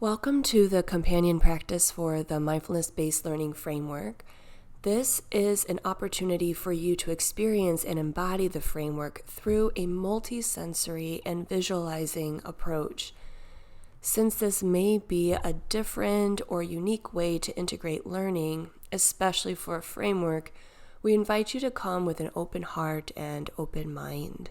Welcome to the companion practice for the Mindfulness-Based Learning Framework. This is an opportunity for you to experience and embody the framework through a multisensory and visualizing approach. Since this may be a different or unique way to integrate learning, especially for a framework, we invite you to come with an open heart and open mind.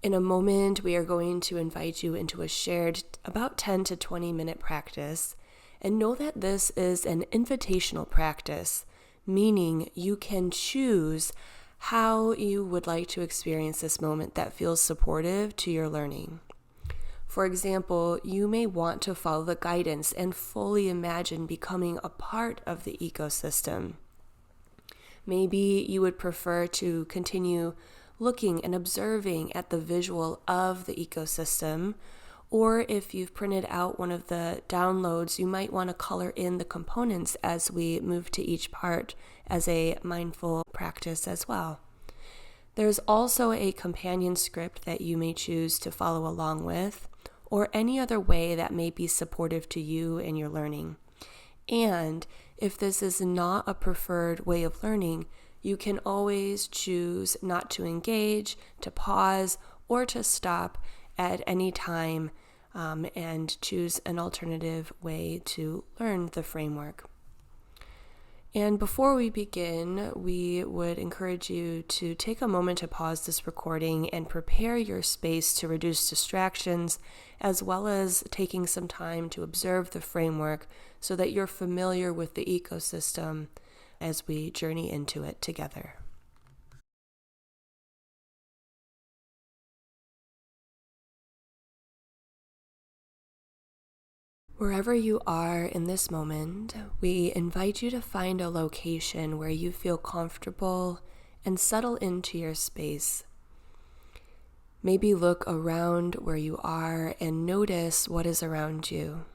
In a moment, we are going to invite you into a shared about 10 to 20 minute practice, and know that this is an invitational practice, meaning you can choose how you would like to experience this moment that feels supportive to your learning. For example, you may want to follow the guidance and fully imagine becoming a part of the ecosystem. Maybe you would prefer to continue looking and observing at the visual of the ecosystem, or if you've printed out one of the downloads, you might want to color in the components as we move to each part as a mindful practice as well. There's also a companion script that you may choose to follow along with, or any other way that may be supportive to you and your learning. And if this is not a preferred way of learning, you can always choose not to engage, to pause, or to stop at any time and choose an alternative way to learn the framework. And before we begin, we would encourage you to take a moment to pause this recording and prepare your space to reduce distractions, as well as taking some time to observe the framework so that you're familiar with the ecosystem as we journey into it together. Wherever you are in this moment, we invite you to find a location where you feel comfortable and settle into your space. Maybe look around where you are and notice what is around you.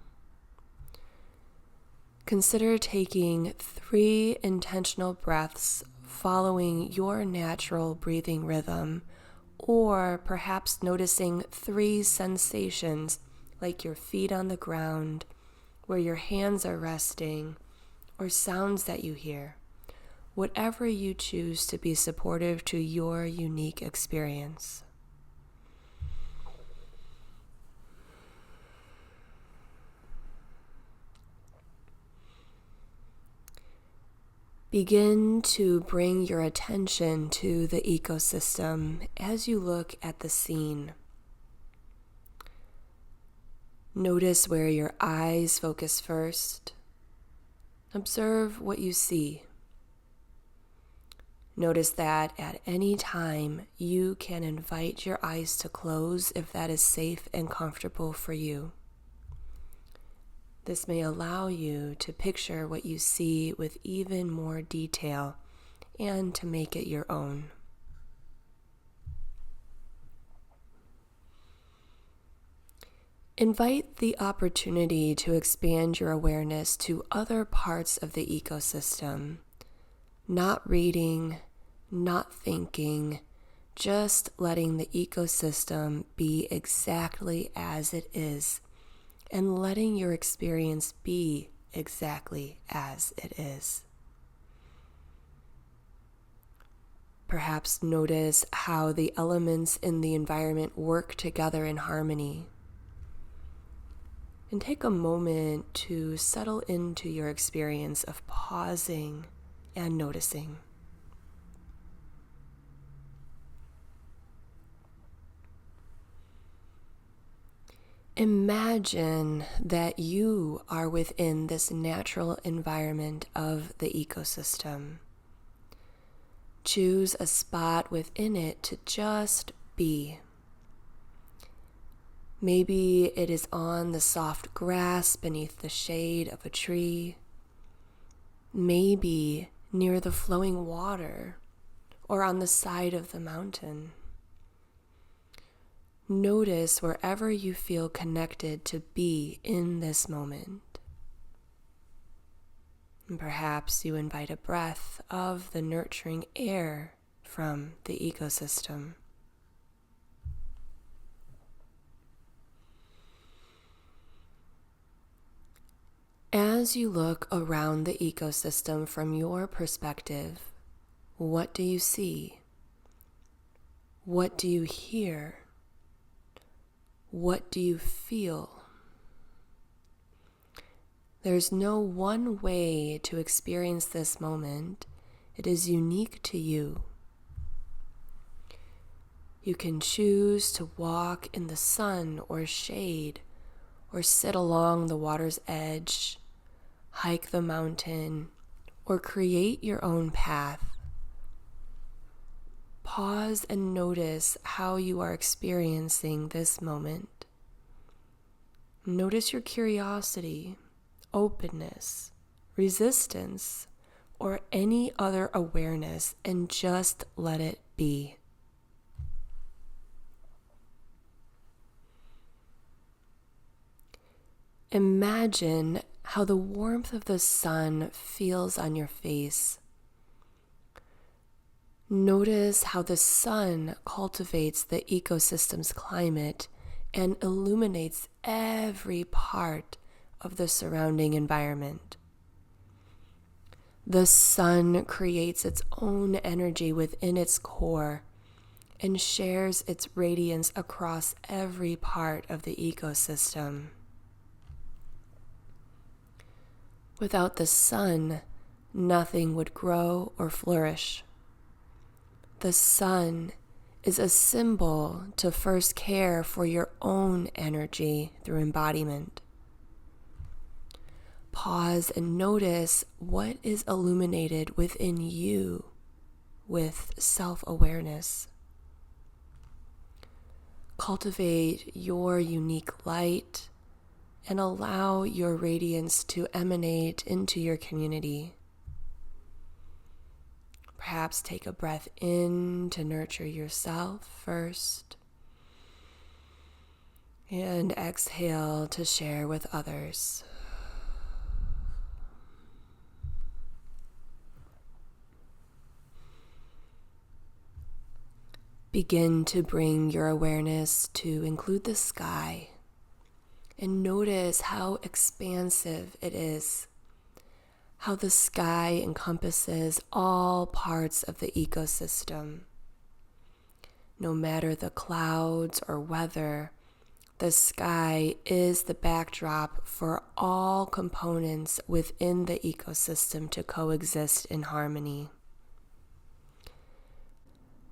Consider taking 3 intentional breaths following your natural breathing rhythm, or perhaps noticing 3 sensations like your feet on the ground, where your hands are resting, or sounds that you hear, whatever you choose to be supportive to your unique experience. Begin to bring your attention to the ecosystem as you look at the scene. Notice where your eyes focus first. Observe what you see. Notice that at any time you can invite your eyes to close if that is safe and comfortable for you. This may allow you to picture what you see with even more detail and to make it your own. Invite the opportunity to expand your awareness to other parts of the ecosystem. Not reading, not thinking, just letting the ecosystem be exactly as it is, and letting your experience be exactly as it is. Perhaps notice how the elements in the environment work together in harmony. And take a moment to settle into your experience of pausing and noticing. Imagine that you are within this natural environment of the ecosystem. Choose a spot within it to just be. Maybe it is on the soft grass beneath the shade of a tree. Maybe near the flowing water or on the side of the mountain. Notice wherever you feel connected to be in this moment. And perhaps you invite a breath of the nurturing air from the ecosystem. As you look around the ecosystem from your perspective, what do you see? What do you hear? What do you feel? There's no one way to experience this moment. It is unique to you. You can choose to walk in the sun or shade, or sit along the water's edge, hike the mountain, or create your own path. Pause and notice how you are experiencing this moment. Notice your curiosity, openness, resistance, or any other awareness, and just let it be. Imagine how the warmth of the sun feels on your face. Notice how the sun cultivates the ecosystem's climate and illuminates every part of the surrounding environment. The sun creates its own energy within its core and shares its radiance across every part of the ecosystem. Without the sun, nothing would grow or flourish. The sun is a symbol to first care for your own energy through embodiment. Pause and notice what is illuminated within you with self-awareness. Cultivate your unique light and allow your radiance to emanate into your community. Perhaps take a breath in to nurture yourself first, and exhale to share with others. Begin to bring your awareness to include the sky. And notice how expansive it is, how the sky encompasses all parts of the ecosystem. No matter the clouds or weather, the sky is the backdrop for all components within the ecosystem to coexist in harmony.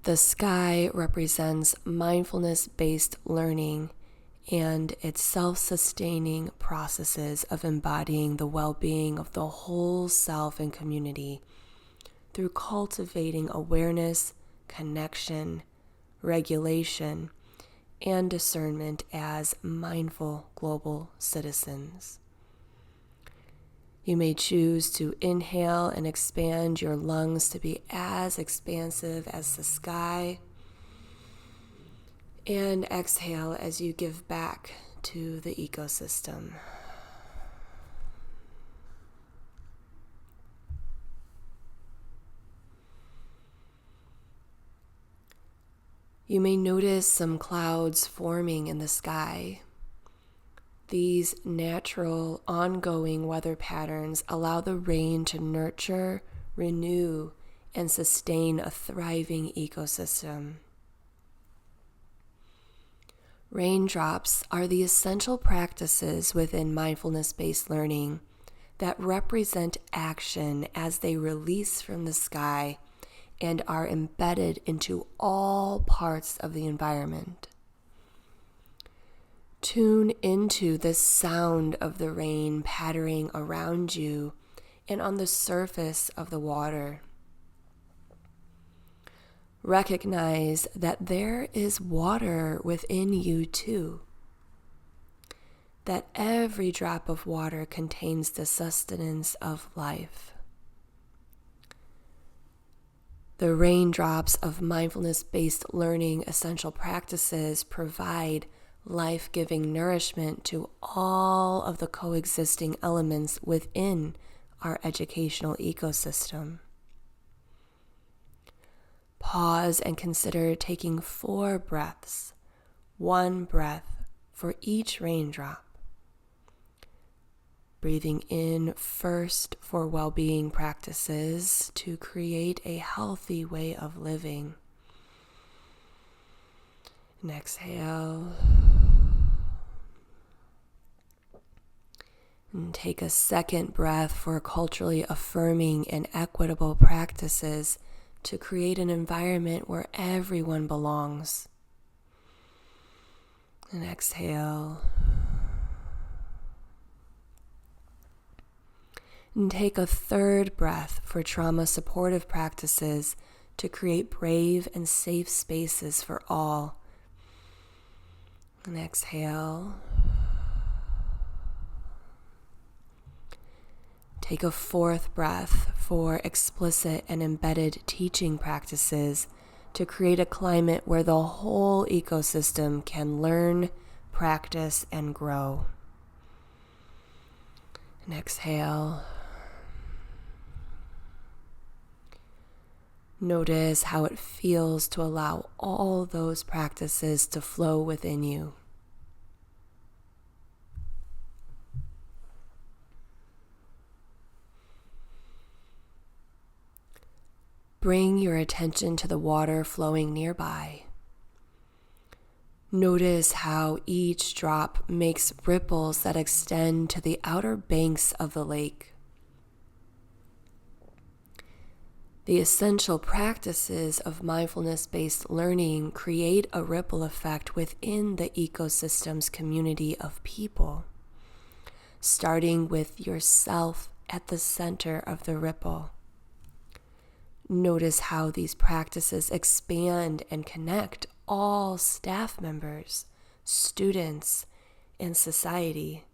The sky represents mindfulness-based learning and its self-sustaining processes of embodying the well-being of the whole self and community through cultivating awareness, connection, regulation, and discernment as mindful global citizens. You may choose to inhale and expand your lungs to be as expansive as the sky, and exhale as you give back to the ecosystem. You may notice some clouds forming in the sky. These natural, ongoing weather patterns allow the rain to nurture, renew, and sustain a thriving ecosystem. Raindrops are the essential practices within mindfulness-based learning that represent action as they release from the sky and are embedded into all parts of the environment. Tune into the sound of the rain pattering around you and on the surface of the water. Recognize that there is water within you too, that every drop of water contains the sustenance of life. The raindrops of mindfulness-based learning essential practices provide life-giving nourishment to all of the coexisting elements within our educational ecosystem. Pause and consider taking 4 breaths, 1 breath for each raindrop. breathing in first for well-being practices to create a healthy way of living. And exhale. And take a second breath for culturally affirming and equitable practices to create an environment where everyone belongs. And exhale. And take a third breath for trauma supportive practices to create brave and safe spaces for all. And exhale. Take a fourth breath for explicit and embedded teaching practices to create a climate where the whole ecosystem can learn, practice, and grow. And exhale. Notice how it feels to allow all those practices to flow within you. Bring your attention to the water flowing nearby. Notice how each drop makes ripples that extend to the outer banks of the lake. The essential practices of mindfulness-based learning create a ripple effect within the ecosystem's community of people, starting with yourself at the center of the ripple. Notice how these practices expand and connect all staff members, students, and society.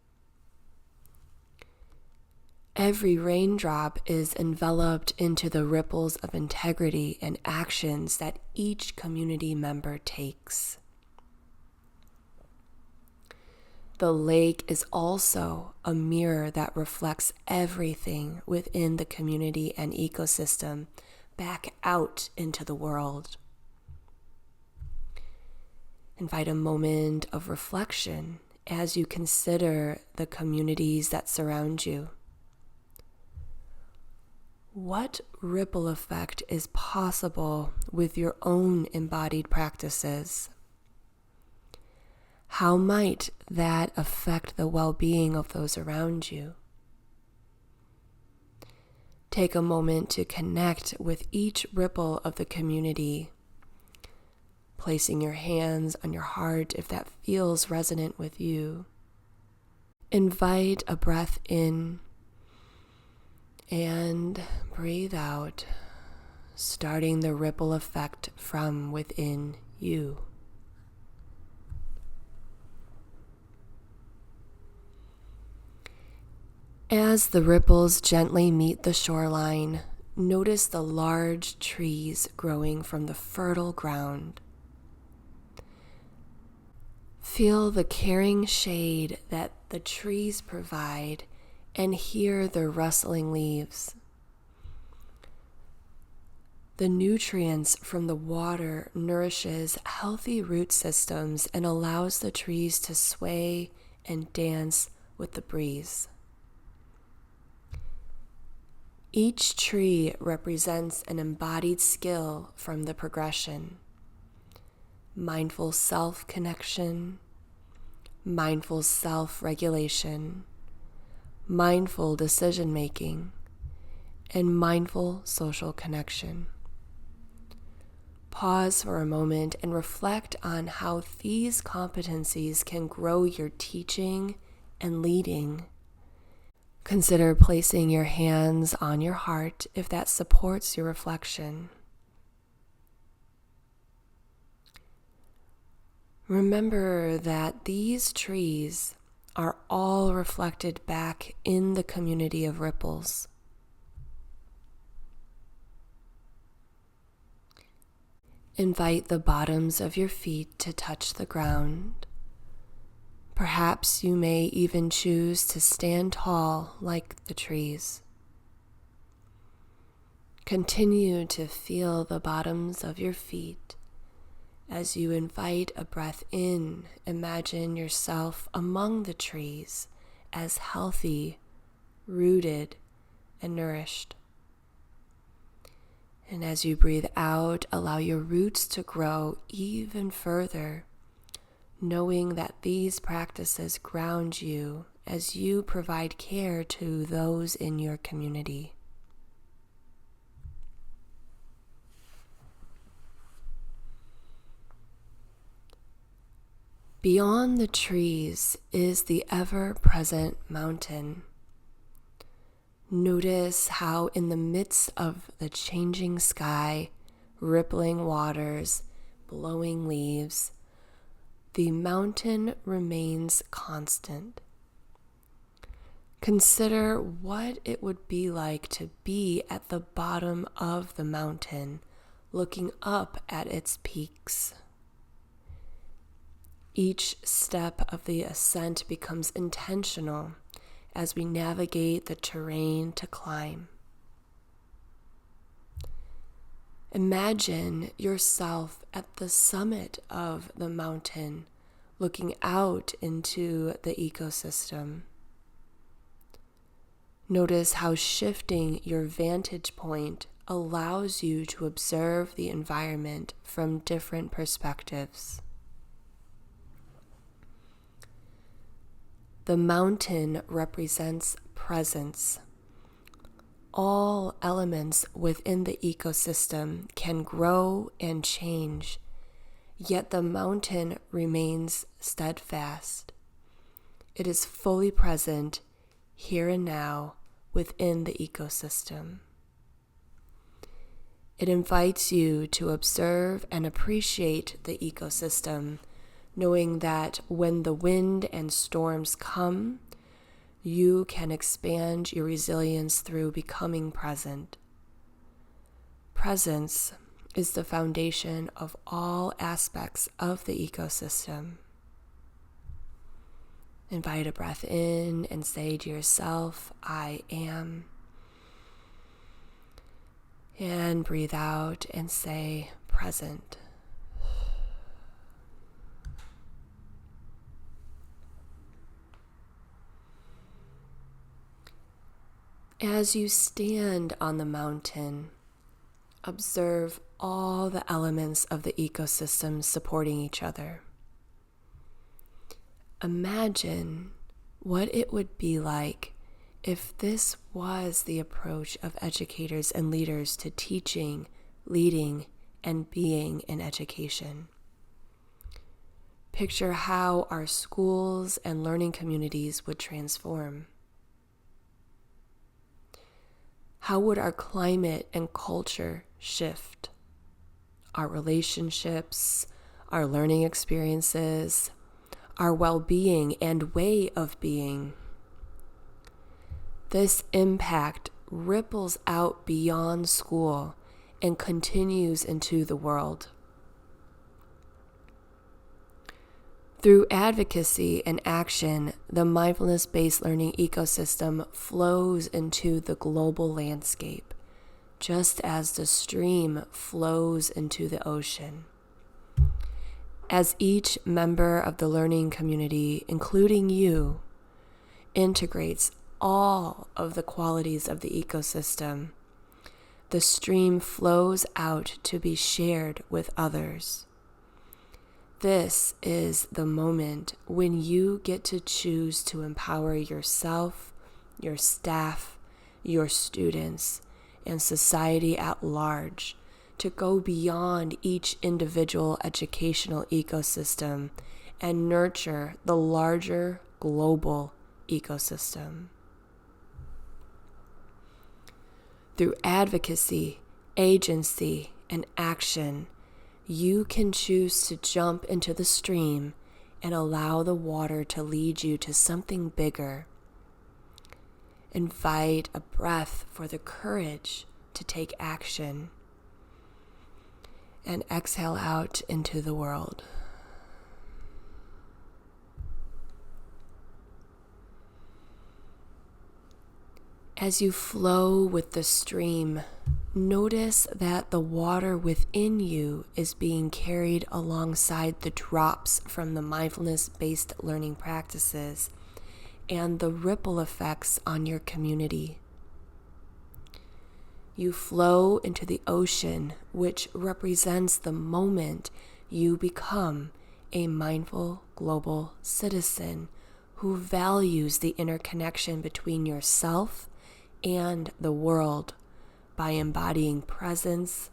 Every raindrop is enveloped into the ripples of integrity and actions that each community member takes. The lake is also a mirror that reflects everything within the community and ecosystem back out into the world. Invite a moment of reflection as you consider the communities that surround you. What ripple effect is possible with your own embodied practices? How might that affect the well-being of those around you? Take a moment to connect with each ripple of the community, placing your hands on your heart if that feels resonant with you. Invite a breath in and breathe out, starting the ripple effect from within you. As the ripples gently meet the shoreline, notice the large trees growing from the fertile ground. Feel the caring shade that the trees provide and hear the rustling leaves. The nutrients from the water nourishes healthy root systems and allows the trees to sway and dance with the breeze. Each tree represents an embodied skill from the progression: mindful self-connection, mindful self-regulation, mindful decision-making, and mindful social connection. Pause for a moment and reflect on how these competencies can grow your teaching and leading. Consider placing your hands on your heart if that supports your reflection. Remember that these trees are all reflected back in the community of ripples. Invite the bottoms of your feet to touch the ground. Perhaps you may even choose to stand tall like the trees. Continue to feel the bottoms of your feet. As you invite a breath in, imagine yourself among the trees as healthy, rooted, and nourished. And as you breathe out, allow your roots to grow even further, knowing that these practices ground you as you provide care to those in your community. Beyond the trees is the ever-present mountain. Notice how in the midst of the changing sky, rippling waters, blowing leaves, the mountain remains constant. Consider what it would be like to be at the bottom of the mountain, looking up at its peaks. Each step of the ascent becomes intentional as we navigate the terrain to climb. Imagine yourself at the summit of the mountain, looking out into the ecosystem. Notice how shifting your vantage point allows you to observe the environment from different perspectives. The mountain represents presence. All elements within the ecosystem can grow and change, yet the mountain remains steadfast. It is fully present here and now within the ecosystem. It invites you to observe and appreciate the ecosystem, knowing that when the wind and storms come, you can expand your resilience through becoming present. Presence is the foundation of all aspects of the ecosystem. Invite a breath in and say to yourself, I am. And breathe out and say, present. As you stand on the mountain, observe all the elements of the ecosystem supporting each other. Imagine what it would be like if this was the approach of educators and leaders to teaching, leading, and being in education. Picture how our schools and learning communities would transform. How would our climate and culture shift? Our relationships, our learning experiences, our well-being and way of being. This impact ripples out beyond school and continues into the world. Through advocacy and action, the mindfulness-based learning ecosystem flows into the global landscape, just as the stream flows into the ocean. As each member of the learning community, including you, integrates all of the qualities of the ecosystem, the stream flows out to be shared with others. This is the moment when you get to choose to empower yourself, your staff, your students, and society at large to go beyond each individual educational ecosystem and nurture the larger global ecosystem. Through advocacy, agency, and action, you can choose to jump into the stream and allow the water to lead you to something bigger. Invite a breath for the courage to take action. And exhale out into the world. As you flow with the stream, notice that the water within you is being carried alongside the drops from the mindfulness-based learning practices and the ripple effects on your community. You flow into the ocean, which represents the moment you become a mindful global citizen who values the interconnection between yourself and the world by embodying presence,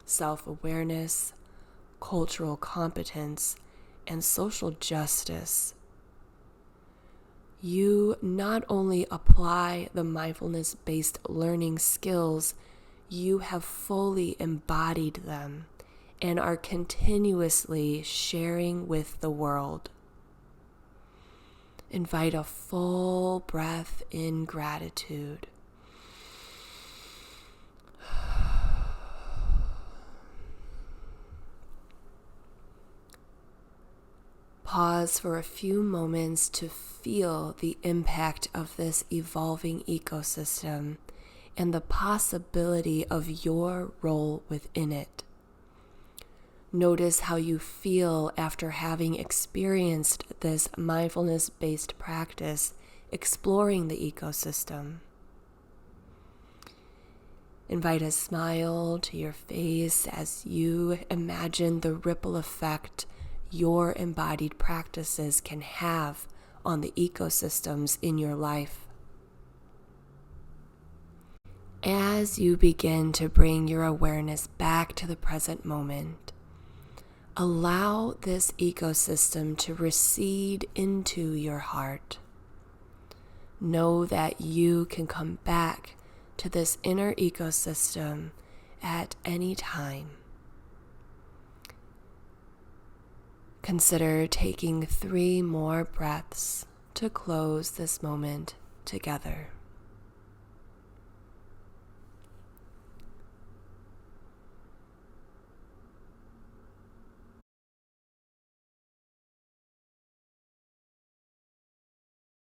self-awareness, cultural competence, and social justice. You not only apply the mindfulness-based learning skills, you have fully embodied them and are continuously sharing with the world. Invite a full breath in gratitude. Pause for a few moments to feel the impact of this evolving ecosystem and the possibility of your role within it. Notice how you feel after having experienced this mindfulness-based practice, exploring the ecosystem. Invite a smile to your face as you imagine the ripple effect your embodied practices can have on the ecosystems in your life. As you begin to bring your awareness back to the present moment, allow this ecosystem to recede into your heart. Know that you can come back to this inner ecosystem at any time. Consider taking 3 more breaths to close this moment together.